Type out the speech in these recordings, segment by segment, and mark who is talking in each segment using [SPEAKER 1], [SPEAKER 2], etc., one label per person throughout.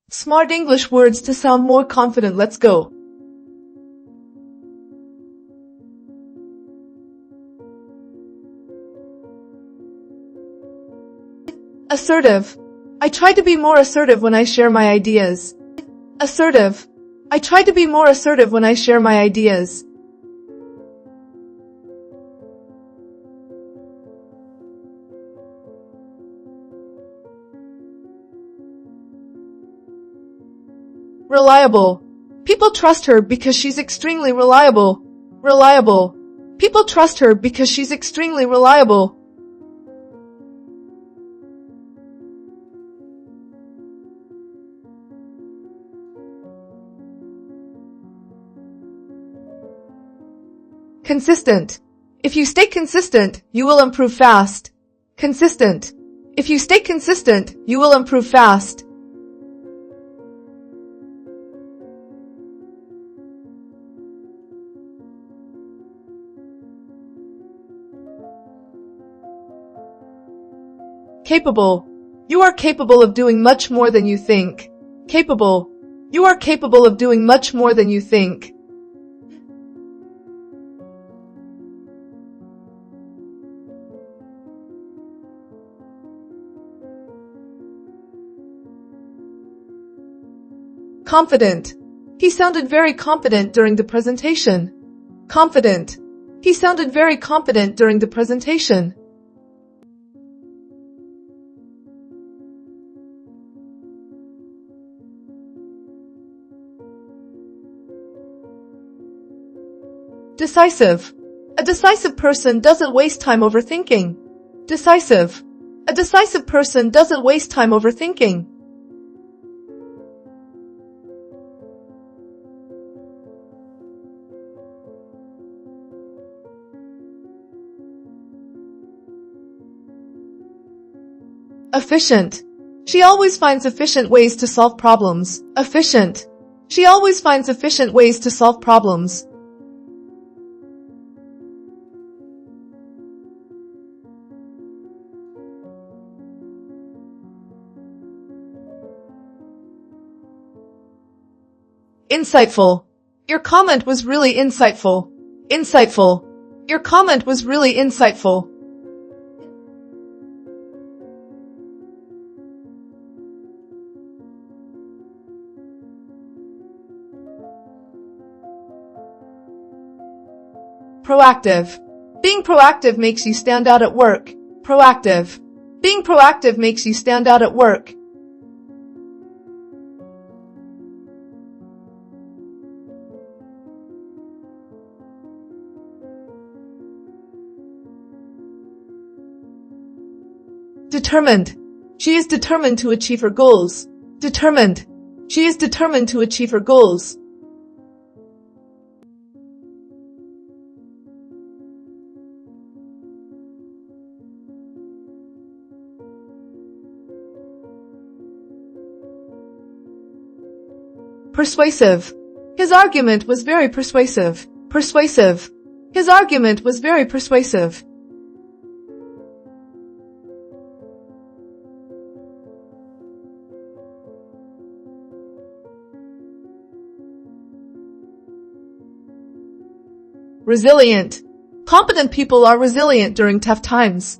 [SPEAKER 1] Smart English words to sound more confident. Let's go. Assertive. I try to be more assertive when I share my ideas. Assertive. I try to be more assertive when I share my ideas. Reliable. People trust her because she's extremely reliable. Reliable. People trust her because she's extremely reliable. Consistent. If you stay consistent, you will improve fast. Consistent. If you stay consistent, you will improve fast. Capable. You are capable of doing much more than you think. Capable. You are capable of doing much more than you think. Confident. He sounded very confident during the presentation. Confident. He sounded very confident during the presentation. Decisive. A decisive person doesn't waste time overthinking. Decisive. A decisive person doesn't waste time overthinking. Efficient. She always finds efficient ways to solve problems. Efficient. She always finds efficient ways to solve problems. Insightful. Your comment was really insightful. Insightful. Your comment was really insightful. Proactive. Being proactive makes you stand out at work. Proactive. Being proactive makes you stand out at work. Determined. She is determined to achieve her goals. Determined. She is determined to achieve her goals. Persuasive. His argument was very persuasive. Persuasive. His argument was very persuasive. Resilient. Competent people are resilient during tough times.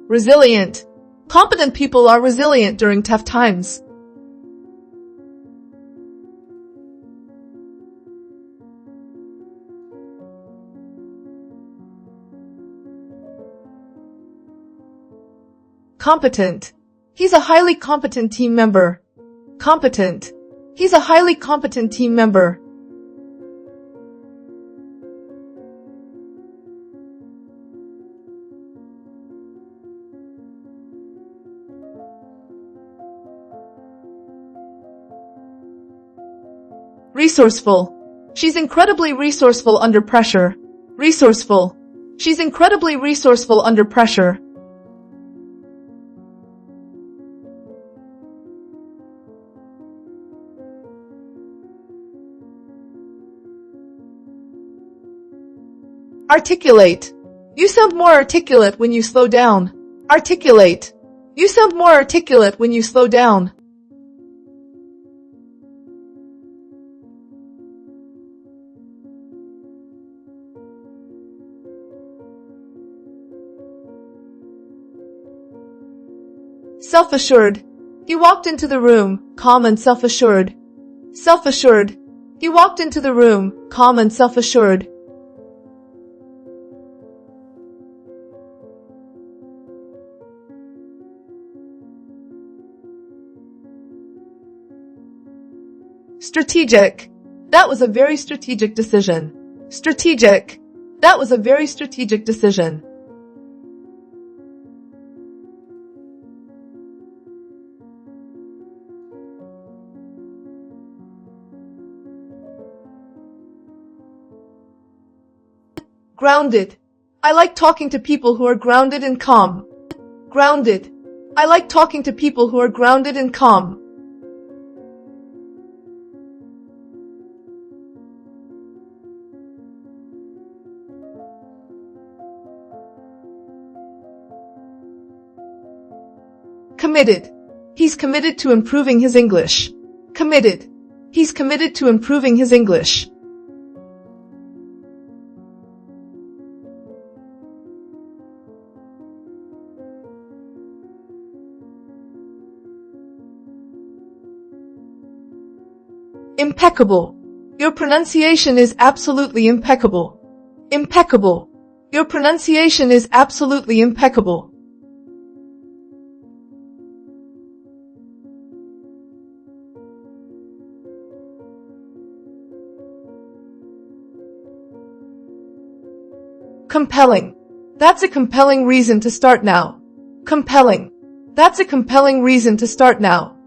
[SPEAKER 1] Resilient. Competent people are resilient during tough times. Competent. He's a highly competent team member. Competent. He's a highly competent team member. Resourceful. She's incredibly resourceful under pressure. Resourceful. She's incredibly resourceful under pressure. Articulate. You sound more articulate when you slow down. Articulate. You sound more articulate when you slow down. Self-assured. He walked into the room, calm and self-assured. Self-assured. He walked into the room, calm and self-assured. Strategic. That was a very strategic decision. Strategic. That was a very strategic decision. Grounded. I like talking to people who are grounded and calm. Grounded. I like talking to people who are grounded and calm. Committed. He's committed to improving his English. Committed. He's committed to improving his English. Impeccable. Your pronunciation is absolutely impeccable. Impeccable. Your pronunciation is absolutely impeccable. Compelling. That's a compelling reason to start now. Compelling. That's a compelling reason to start now.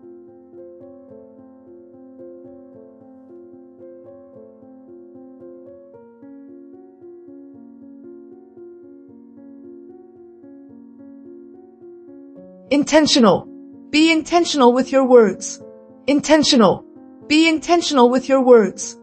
[SPEAKER 1] Intentional. Be intentional with your words. Intentional. Be intentional with your words.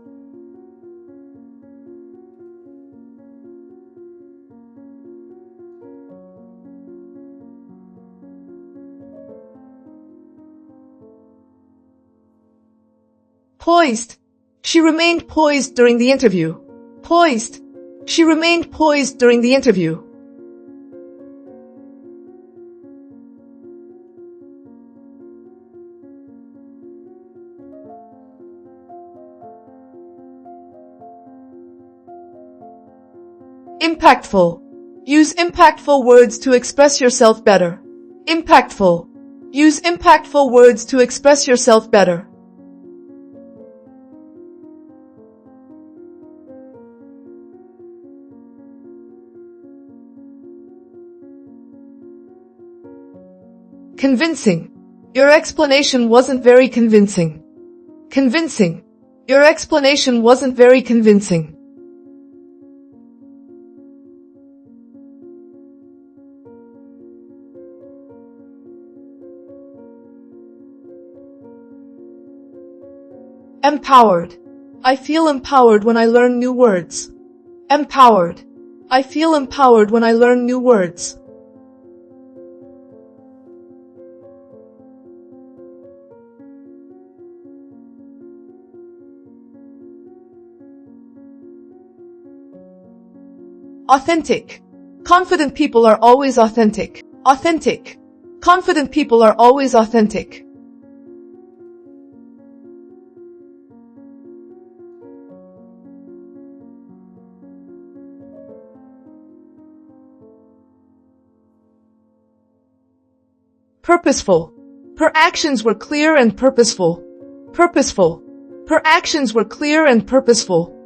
[SPEAKER 1] Poised. She remained poised during the interview. Poised. She remained poised during the interview. Impactful. Use impactful words to express yourself better. Impactful. Use impactful words to express yourself better. Convincing. Your explanation wasn't very convincing. Convincing. Your explanation wasn't very convincing. Empowered. I feel empowered when I learn new words. Empowered. I feel empowered when I learn new words. Authentic. Confident people are always authentic. Authentic. Confident people are always authentic. Purposeful. Her actions were clear and purposeful. Purposeful. Her actions were clear and purposeful.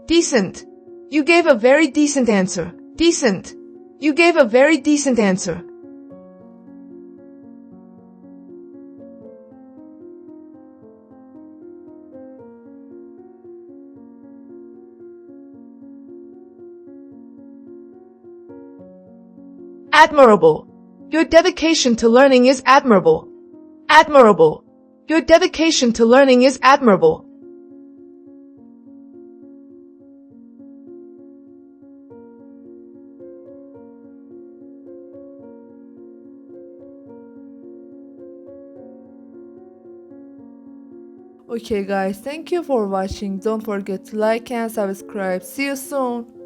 [SPEAKER 1] Decent. You gave a very decent answer. Decent. You gave a very decent answer. Admirable. Your dedication to learning is admirable. Admirable. Your dedication to learning is admirable. Okay guys, thank you for watching. Don't forget to like and subscribe. See you soon.